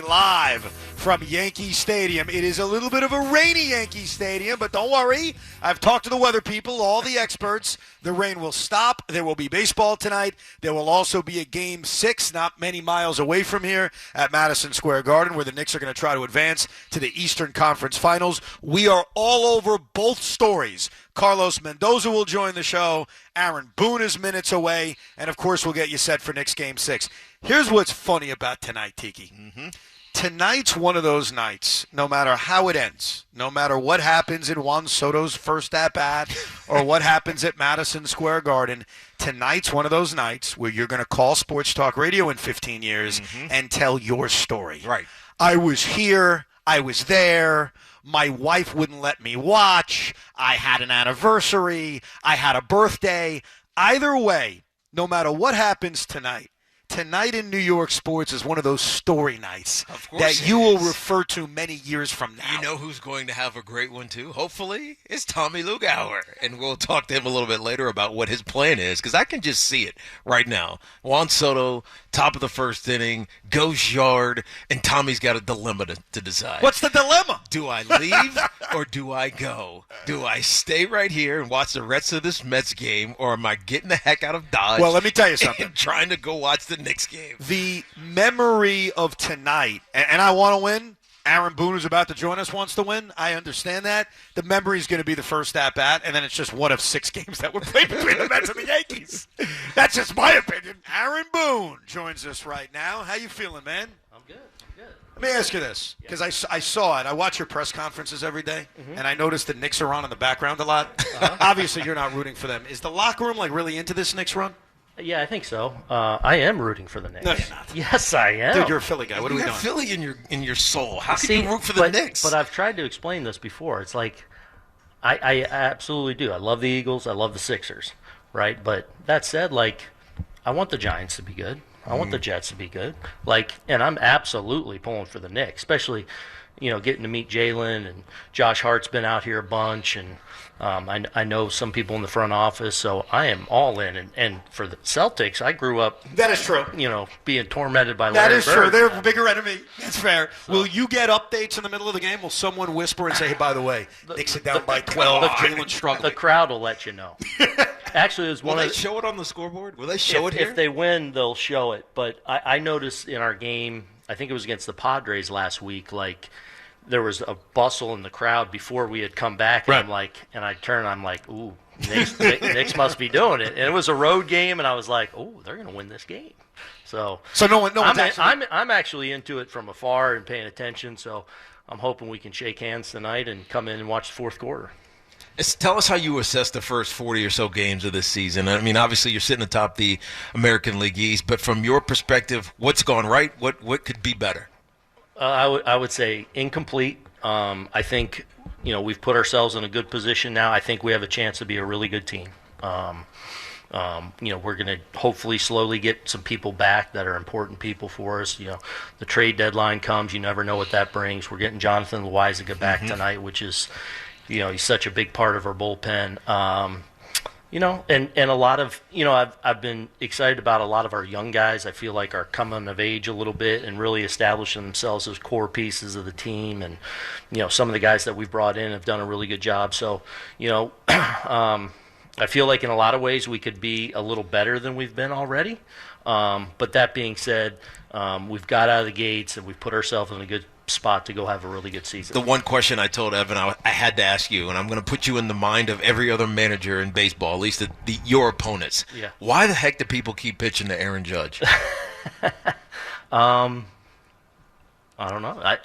live from Yankee Stadium. It is a little bit of a rainy Yankee Stadium, but don't worry. I've talked to the weather people, all the experts. The rain will stop. There will be baseball tonight. There will also be a Game 6 not many miles away from here at Madison Square Garden, where the Knicks are going to try to advance to the Eastern Conference Finals. We are all over both stories. Carlos Mendoza will join the show. Aaron Boone is minutes away. And, of course, we'll get you set for Knicks Game 6. Here's what's funny about tonight, Tiki. Tonight's one of those nights, no matter how it ends, no matter what happens in Juan Soto's first at-bat or what happens at Madison Square Garden, tonight's one of those nights where you're going to call Sports Talk Radio in 15 years and tell your story. Right. I was here. I was there. My wife wouldn't let me watch. I had an anniversary. I had a birthday. Either way, no matter what happens tonight in New York sports is one of those story nights that you will refer to many years from now. You know who's going to have a great one, too? Hopefully, it's Tommy Lugauer. And we'll talk to him a little bit later about what his plan is, because I can just see it right now. Juan Soto, top of the first inning, goes yard, and Tommy's got a dilemma to decide. What's the dilemma? Do I leave or do I go? Do I stay right here and watch the rest of this Mets game, or am I getting the heck out of Dodge? Well, let me tell you something. And trying to go watch the Knicks game. The memory of tonight, and I want to win. Aaron Boone, who's about to join us, wants to win. I understand that. The memory is going to be the first at-bat, and then it's just one of 6 games that were played between the Mets and the Yankees. That's just my opinion. Aaron Boone joins us right now. How you feeling, man? I'm good. Let me ask you this, because I saw it. I watch your press conferences every day, and I noticed the Knicks are on in the background a lot. Obviously, you're not rooting for them. Is the locker room really into this Knicks run? Yeah, I think so. I am rooting for the Knicks. No, you're not. Yes, I am. Dude, you're a Philly guy. What are we You doing? got Philly in your soul. How can you root for the Knicks? But I've tried to explain this before. It's like I absolutely do. I love the Eagles. I love the Sixers, right? But that said, I want the Giants to be good. I want the Jets to be good. And I'm absolutely pulling for the Knicks, especially, getting to meet Jalen, and Josh Hart's been out here a bunch, and I know some people in the front office, so I am all in. And for the Celtics, I grew up. That is true. Being tormented by Larry That is Bird. true. They're a bigger enemy. That's fair. So, will you get updates in the middle of the game? Will someone whisper and say, hey, by the way, Knicks are down by 12. Jalen struggling. The crowd will let you know. Actually, it was Will they show it on the scoreboard? Will they show it here? If they win, they'll show it. But I noticed in our game, I think it was against the Padres last week, there was a bustle in the crowd before we had come back, and right. I turn, I'm like, ooh, Knicks must be doing it. And it was a road game, and I was like, oh, they're going to win this game. So no one's actually... I'm actually into it from afar and paying attention. So I'm hoping we can shake hands tonight and come in and watch the fourth quarter. Tell us how you assess the first 40 or so games of this season. I mean, obviously you're sitting atop the American League East, but from your perspective, what's gone right? What could be better? I would say incomplete. I think we've put ourselves in a good position now. I think we have a chance to be a really good team. We're going to hopefully slowly get some people back that are important people for us. The trade deadline comes. You never know what that brings. We're getting Jonathan Loaizaga back tonight, which is, he's such a big part of our bullpen. And a lot of, I've been excited about a lot of our young guys. I feel like are coming of age a little bit and really establishing themselves as core pieces of the team. And, some of the guys that we've brought in have done a really good job. So, I feel like in a lot of ways we could be a little better than we've been already. But that being said, we've got out of the gates and we've put ourselves in a good spot to go have a really good season. The one question I told Evan I had to ask you, and I'm going to put you in the mind of every other manager in baseball, at least your opponents. Yeah. Why the heck do people keep pitching to Aaron Judge? I don't know.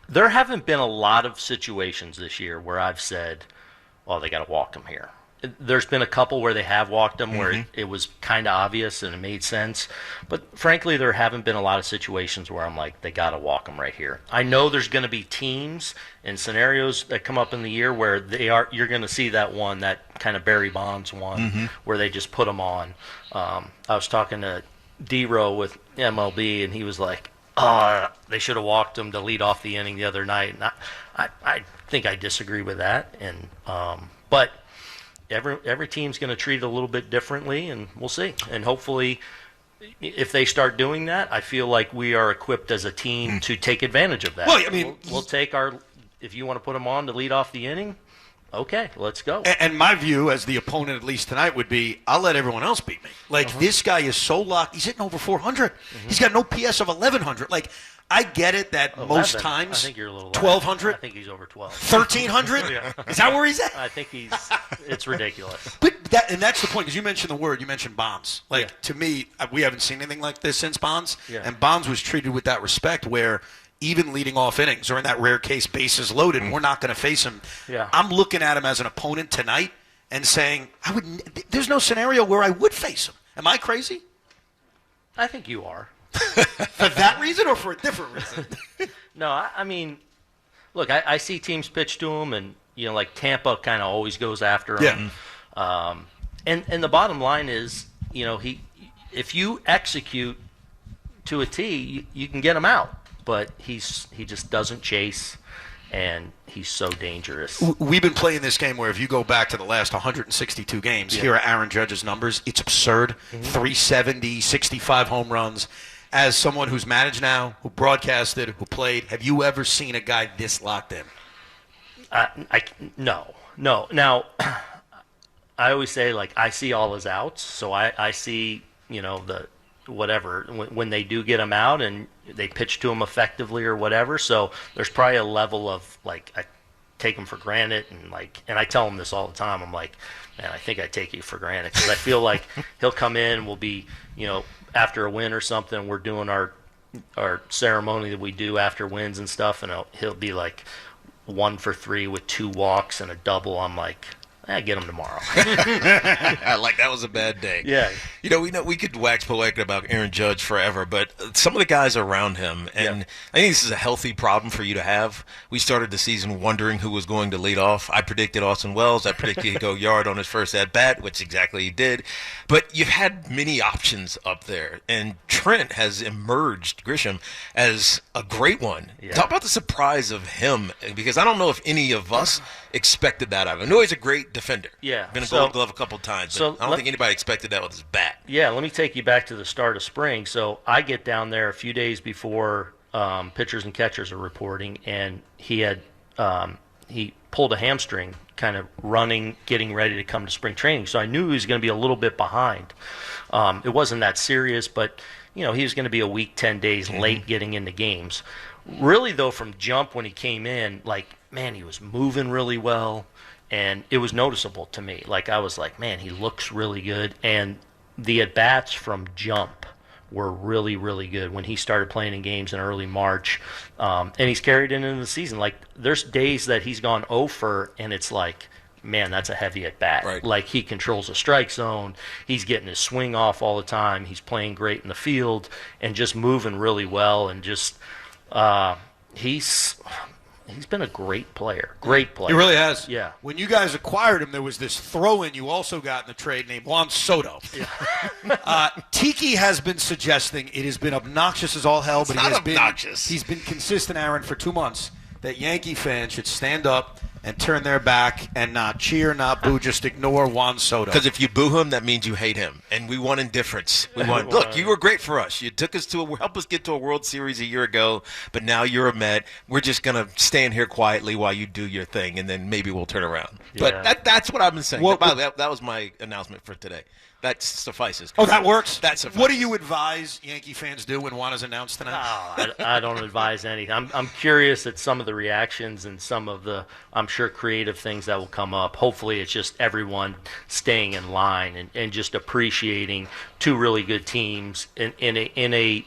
There haven't been a lot of situations this year where I've said, well, they got to walk him here. There's been a couple where they have walked him where it was kind of obvious and it made sense. But frankly, there haven't been a lot of situations where I'm like, they got to walk him right here. I know there's going to be teams and scenarios that come up in the year where you're going to see that one, that kind of Barry Bonds one, where they just put him on. I was talking to D-Row with MLB, and he was like, they should have walked him to lead off the inning the other night. And I think I disagree with that. And but every team's going to treat it a little bit differently, and we'll see. And hopefully, if they start doing that, I feel like we are equipped as a team to take advantage of that. Well, I mean, we'll take our. If you want to put them on to lead off the inning, okay, let's go. And my view as the opponent, at least tonight, would be I'll let everyone else beat me. Like, this guy is so locked. He's hitting over 400. He's got no PS of 1,100. Like, I get it that 11. most times I think you're a little 1,200. I think he's over 12. 1,300? Yeah. Is that where he's at? I think it's ridiculous. But that's the point, because you mentioned the word. You mentioned Bonds. Like, to me, we haven't seen anything like this since Bonds. Yeah. And Bonds was treated with that respect where even leading off innings, or in that rare case, bases loaded, we're not going to face him. Yeah. I'm looking at him as an opponent tonight and saying, there's no scenario where I would face him. Am I crazy? I think you are. For that reason or for a different reason? No, I mean, look, I see teams pitch to him, and like Tampa kind of always goes after him. Yeah. And the bottom line is, if you execute to a T, you can get him out. But he just doesn't chase, and he's so dangerous. We've been playing this game where if you go back to the last 162 games, here are Aaron Judge's numbers. It's absurd. 370, 65 home runs. As someone who's managed now, who broadcasted, who played, have you ever seen a guy this locked in? No. Now, I always say, like, I see all his outs, so I see, the whatever, when they do get him out and they pitch to him effectively or whatever. So there's probably a level of, like, I take him for granted, and I tell him this all the time. I'm like, man, I think I take you for granted, because I feel like he'll come in, we'll be, after a win or something, we're doing our ceremony that we do after wins and stuff, and he'll be like 1 for 3 with 2 walks and a double. I'm like, get him tomorrow. Like that was a bad day. Yeah. We could wax poetic about Aaron Judge forever, but some of the guys around him, and I think this is a healthy problem for you to have. We started the season wondering who was going to lead off. I predicted Austin Wells. I predicted he'd go yard on his first at-bat, which exactly he did. But you've had many options up there, and Trent has emerged, Grisham, as a great one. Yeah. Talk about the surprise of him, because I don't know if any of us expected that out of him. I know he's a great defender. Yeah. Been a Gold Glove a couple of times, but I don't think anybody expected that with his bat. Yeah, let me take you back to the start of spring. So I get down there a few days before pitchers and catchers are reporting, and he pulled a hamstring kind of running, getting ready to come to spring training. So I knew he was going to be a little bit behind. It wasn't that serious, but he was going to be a week, 10 days late getting into games. Really, though, from jump when he came in, man, he was moving really well, and it was noticeable to me. I was like, man, he looks really good. And the at-bats from jump were really, really good when he started playing in games in early March. And he's carried it into the season. There's days that he's gone 0 for, and it's like, man, that's a heavy at-bat. Right. He controls the strike zone. He's getting his swing off all the time. He's playing great in the field and just moving really well. And just he's been a great player. Great player. He really has. Yeah. When you guys acquired him, there was this throw-in you also got in the trade named Juan Soto. Yeah. Tiki has been suggesting, it has been obnoxious as all hell, but he's been consistent, Aaron, for 2 months, that Yankee fans should stand up and turn their back and not cheer, not boo, just ignore Juan Soto. Because if you boo him, that means you hate him, and we want indifference. Look, you were great for us. You took us help us get to a World Series a year ago, but now you're a Met. We're just gonna stand here quietly while you do your thing, and then maybe we'll turn around. Yeah. But that's what I've been saying. That was my announcement for today. That suffices. Oh, that works? That suffices. What do you advise Yankee fans do when Juan is announced tonight? I don't advise anything. I'm curious at some of the reactions and some of the, I'm sure, creative things that will come up. Hopefully it's just everyone staying in line and just appreciating 2 really good teams in a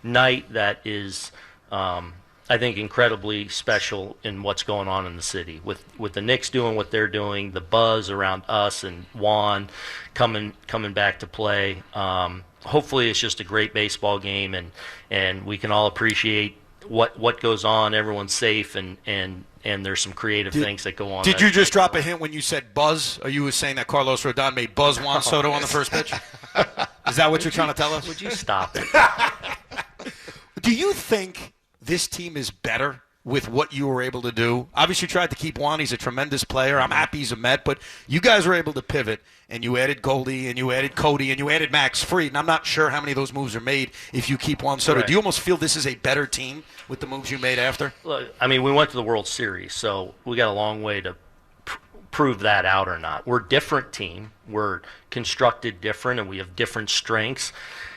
night that is, I think, incredibly special in what's going on in the city. With the Knicks doing what they're doing, the buzz around us and Juan coming back to play. Hopefully it's just a great baseball game, and we can all appreciate what goes on. Everyone's safe, and there's some creative things that go on. Did you just drop a hint when you said buzz? Or you were saying that Carlos Rodon made buzz Juan Soto on the first pitch? Is that what you're trying to tell us? Would you stop it? Do you think this team is better with what you were able to do? Obviously, you tried to keep Juan. He's a tremendous player. I'm happy he's a Met, but you guys were able to pivot, and you added Goldie, and you added Cody, and you added Max Fried, and I'm not sure how many of those moves are made if you keep Juan Soto. Right. Do you almost feel this is a better team with the moves you made after? Look, I mean, we went to the World Series, so we got a long way to prove that out or not. We're a different team. We're constructed different, and we have different strengths.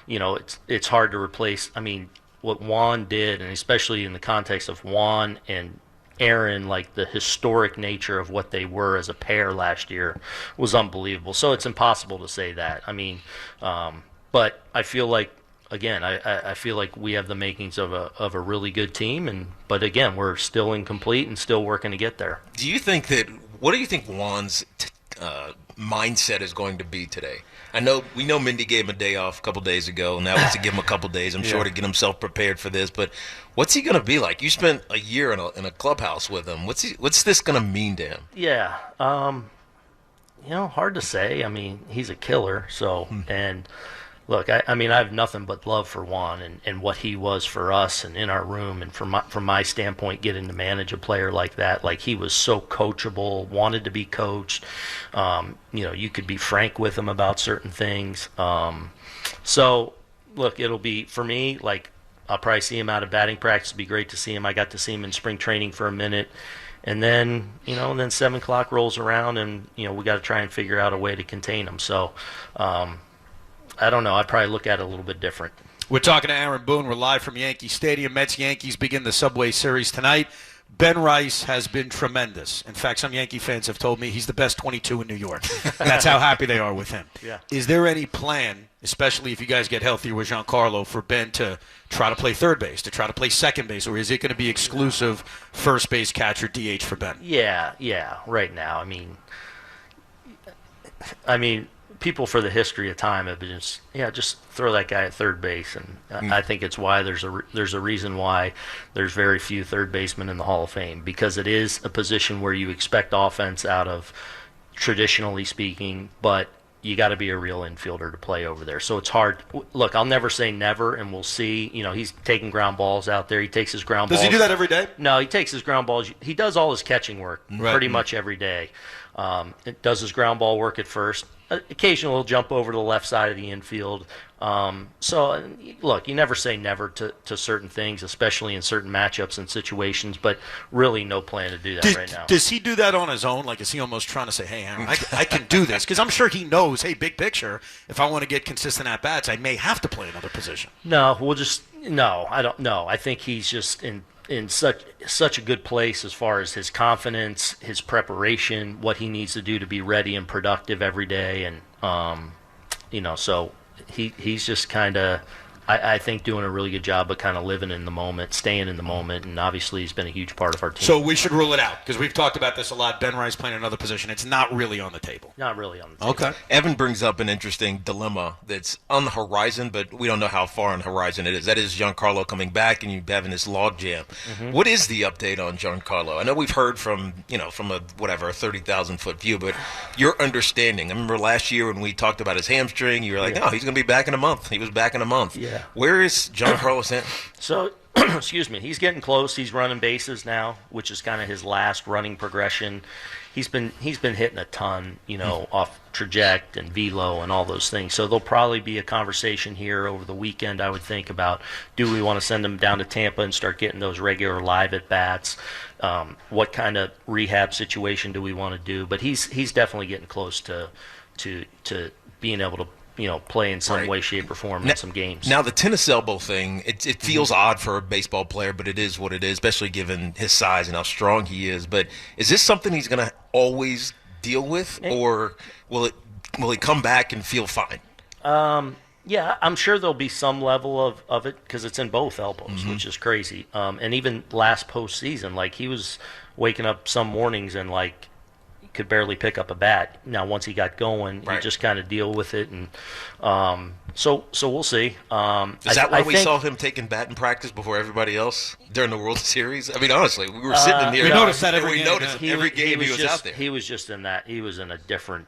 You know, it's hard to replace. I mean, what Juan did, and especially in the context of Juan and Aaron, like the historic nature of what they were as a pair last year was unbelievable. So it's impossible to say that. I mean, but I feel like, again, I feel like we have the makings of a really good team, but again, we're still incomplete and still working to get there. What do you think Juan's mindset is going to be today? We know Mindy gave him a day off a couple days ago, and that was to give him a couple days, I'm sure, to get himself prepared for this. But what's he going to be like? You spent a year in a clubhouse with him. What's this going to mean to him? Yeah, hard to say. I mean, he's a killer. So, and look, I mean, I have nothing but love for Juan and what he was for us and in our room. And from my standpoint, getting to manage a player like that, like he was so coachable, wanted to be coached. You could be frank with him about certain things. So, look, it'll be, for me, like, I'll probably see him out of batting practice. It'd be great to see him. I got to see him in spring training for a minute. And then, then 7 o'clock rolls around and, we got to try and figure out a way to contain him. So, I don't know. I'd probably look at it a little bit different. We're talking to Aaron Boone. We're live from Yankee Stadium. Mets-Yankees begin the Subway Series tonight. Ben Rice has been tremendous. In fact, some Yankee fans have told me he's the best 22 in New York. That's how happy they are with him. Yeah. Is there any plan, especially if you guys get healthier with Giancarlo, for Ben to try to play third base, to try to play second base, or is it going to be exclusive first base catcher DH for Ben? Yeah, right now. I mean, people for the history of time have been just throw that guy at third base, and I think it's why there's a reason why there's very few third basemen in the Hall of Fame, because it is a position where you expect offense out of, traditionally speaking, but you got to be a real infielder to play over there. So it's hard. Look, I'll never say never, and we'll see. He's taking ground balls out there. He takes his ground balls. Does he do that every day? No, he takes his ground balls. He does all his catching work pretty much every day. It does his ground ball work at first. Occasionally he'll jump over to the left side of the infield. So, look, you never say never to certain things, especially in certain matchups and situations, but really no plan to do that right now. Does he do that on his own? Like, is he almost trying to say, hey, Aaron, I can do this? Because I'm sure he knows, hey, big picture, if I want to get consistent at-bats, I may have to play another position. No, I don't know. I think he's just in such a good place as far as his confidence, his preparation, what he needs to do to be ready and productive every day, and so he's just kind of, I think, doing a really good job of kind of living in the moment, staying in the moment, and obviously he's been a huge part of our team. So we should rule it out, because we've talked about this a lot. Ben Rice playing another position. It's not really on the table. Not really on the table. Okay. Evan brings up an interesting dilemma that's on the horizon, but we don't know how far on the horizon it is. That is Giancarlo coming back and you having this logjam. Mm-hmm. What is the update on Giancarlo? I know we've heard from a 30,000-foot view, but your understanding. I remember last year when we talked about his hamstring, you were like, he's going to be back in a month. He was back in a month. Yeah. Where is Giancarlo at? So, excuse me, he's getting close. He's running bases now, which is kind of his last running progression. He's been hitting a ton, off traject and velo and all those things. So there'll probably be a conversation here over the weekend, I would think, about do we want to send him down to Tampa and start getting those regular live at bats? What kind of rehab situation do we want to do? But he's definitely getting close to being able to play in some way, shape, or form in some games. Now, the tennis elbow thing, it feels odd for a baseball player, but it is what it is, especially given his size and how strong he is. But is this something he's going to always deal with, or will he come back and feel fine? Yeah, I'm sure there'll be some level of it, because it's in both elbows, which is crazy. And even last postseason, he was waking up some mornings and, could barely pick up a bat. Now, once he got going, you just kind of deal with it, and so we'll see. Is that why we saw him taking batting practice before everybody else during the World Series? I mean, honestly, we were sitting in here. We noticed that every game he was just out there. He was just in that. He was in a different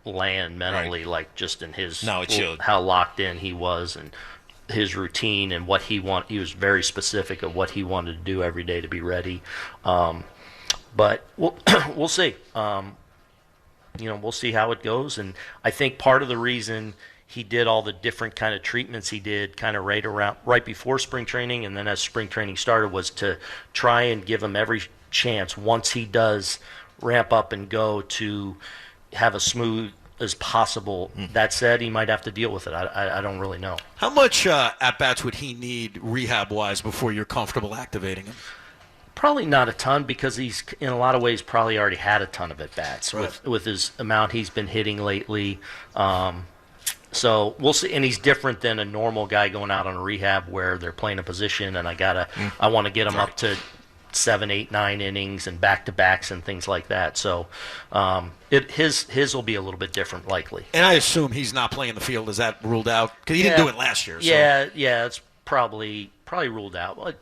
land mentally, just in his it showed how locked in he was, and his routine and what he want. He was very specific of what he wanted to do every day to be ready. But we'll see. We'll see how it goes. And I think part of the reason he did all the different kind of treatments he did kind of right before spring training and then as spring training started was to try and give him every chance once he does ramp up and go to have a smooth as possible. That said, he might have to deal with it. I don't really know. How much at-bats would he need rehab-wise before you're comfortable activating him? Probably not a ton because he's, in a lot of ways, probably already had a ton of at-bats Right. with his amount he's been hitting lately. So we'll see. And he's different than a normal guy going out on a rehab where they're playing a position and I want to get him up to 7, 8, 9 innings and back-to-backs and things like that. So his will be a little bit different likely. And I assume he's not playing the field. Is that ruled out? Because he didn't do it last year. So. Yeah, it's probably ruled out. But,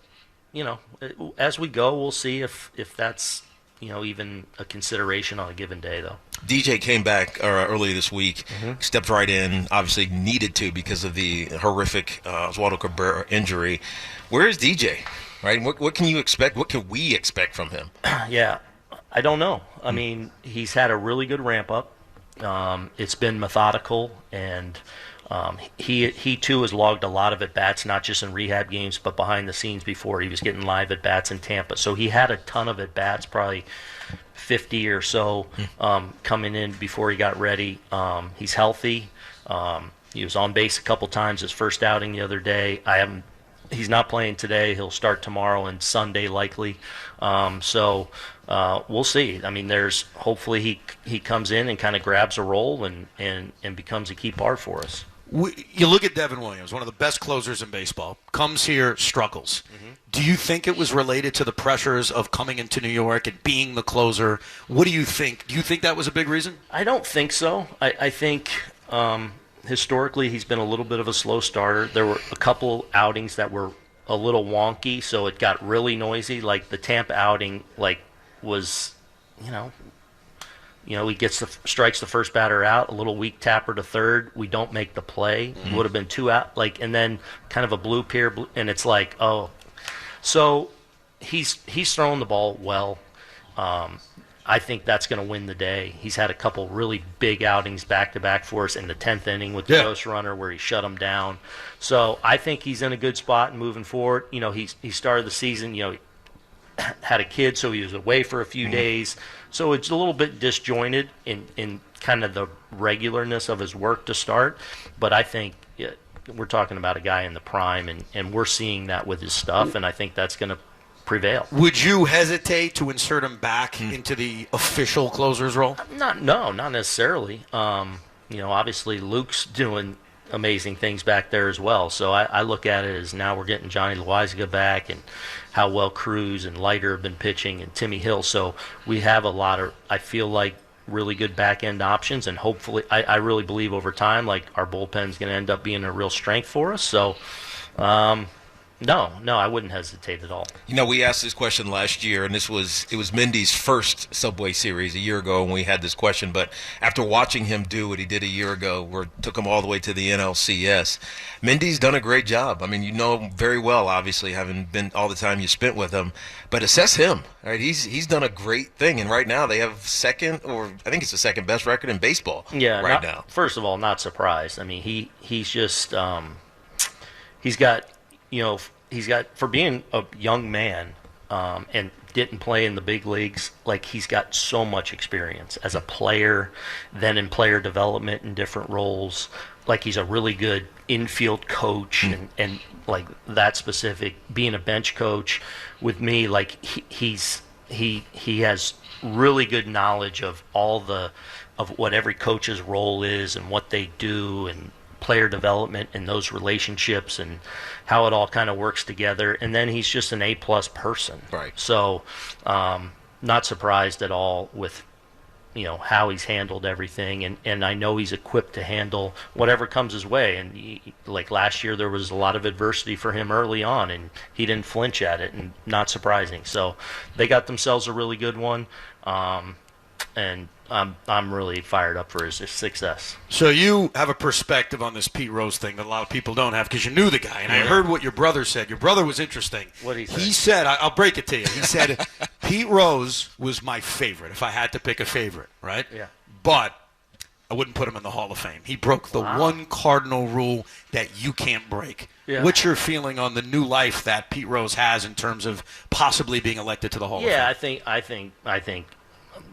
as we go, we'll see if that's even a consideration on a given day, though. DJ came back earlier this week, stepped right in, obviously needed to because of the horrific Oswaldo Cabrera injury. Where is DJ? Right? What can you expect? What can we expect from him? Yeah, I don't know. I mean, he's had a really good ramp up. It's been methodical, and he too has logged a lot of at bats, not just in rehab games, but behind the scenes before. He was getting live at bats in Tampa, so he had a ton of at bats, probably 50 or so coming in before he got ready. He's healthy. He was on base a couple times his first outing the other day. He's not playing today. He'll start tomorrow and Sunday likely. So we'll see. I mean, hopefully he comes in and kind of grabs a role and becomes a key part for us. You look at Devin Williams, one of the best closers in baseball, comes here, struggles. Do you think it was related to the pressures of coming into New York and being the closer? What do you think? Do you think that was a big reason? I don't think so. I think historically he's been a little bit of a slow starter. There were a couple outings that were a little wonky, so it got really noisy. Like the Tampa outing, was, he strikes the first batter out, a little weak tapper to third. We don't make the play. Would have been 2 out, and then kind of a blue pair, and it's like, oh. So he's throwing the ball well. I think that's going to win the day. He's had a couple really big outings back-to-back for us in the 10th inning with the ghost runner where he shut him down. So I think he's in a good spot moving forward. He started the season, had a kid, so he was away for a few days. So it's a little bit disjointed in kind of the regularness of his work to start. But I think we're talking about a guy in the prime, and we're seeing that with his stuff, and I think that's going to prevail. Would you hesitate to insert him back into the official closer's role? Not necessarily. Obviously Luke's doing amazing things back there as well. So I look at it as now we're getting Johnny Loizaga back and how well Cruz and Leiter have been pitching and Timmy Hill. So we have a lot of, I feel like, really good back-end options, and hopefully I really believe over time our bullpen's going to end up being a real strength for us. So No, I wouldn't hesitate at all. We asked this question last year, and it was Mendy's first Subway Series a year ago when we had this question. But after watching him do what he did a year ago, where it took him all the way to the NLCS, Mendy's done a great job. I mean, him very well, obviously, having been all the time you spent with him. But assess him, right? He's done a great thing, and right now they have second, or I think it's the second best record in baseball. Yeah, now. First of all, not surprised. I mean, he's just he's got. He's got, for being a young man and didn't play in the big leagues, he's got so much experience as a player, then in player development in different roles. He's a really good infield coach and that specific. Being a bench coach with me, he has really good knowledge of of what every coach's role is and what they do and player development and those relationships and how it all kind of works together. And then he's just an A-plus person. Right. So not surprised at all with how he's handled everything, and I know he's equipped to handle whatever comes his way. And last year there was a lot of adversity for him early on, and he didn't flinch at it, and not surprising. So they got themselves a really good one. and I'm really fired up for his success. So you have a perspective on this Pete Rose thing that a lot of people don't have because you knew the guy. And I heard what your brother said. Your brother was interesting. What did he say? He said, I'll break it to you. He said, Pete Rose was my favorite if I had to pick a favorite, right? Yeah. But I wouldn't put him in the Hall of Fame. He broke the one cardinal rule that you can't break. Yeah. What's your feeling on the new life that Pete Rose has in terms of possibly being elected to the Hall of Fame? Yeah, I think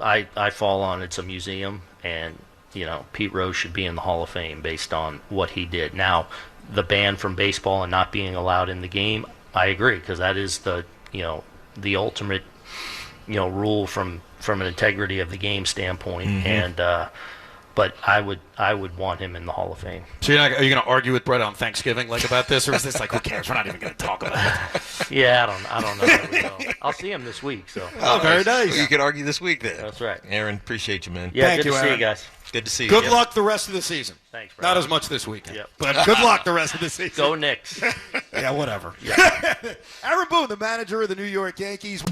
I fall on it's a museum, and Pete Rose should be in the Hall of Fame based on what he did. Now, the ban from baseball and not being allowed in the game, I agree, because that is the ultimate rule from an integrity of the game standpoint. And but I would want him in the Hall of Fame. So are you going to argue with Brett on Thanksgiving about this, or is this like, who cares? We're not even going to talk about it. Yeah, I don't know. How we go. I'll see him this week. So. Oh, very nice. You could argue this week then. That's right. Aaron, appreciate you, man. Yeah, Thank good you, to see Aaron. you guys. Good to see you. Good luck the rest of the season. Thanks, Brad. Not as much this weekend. Yep. But good luck the rest of the season. Go Knicks. Yeah, whatever. Yeah. Aaron Boone, the manager of the New York Yankees.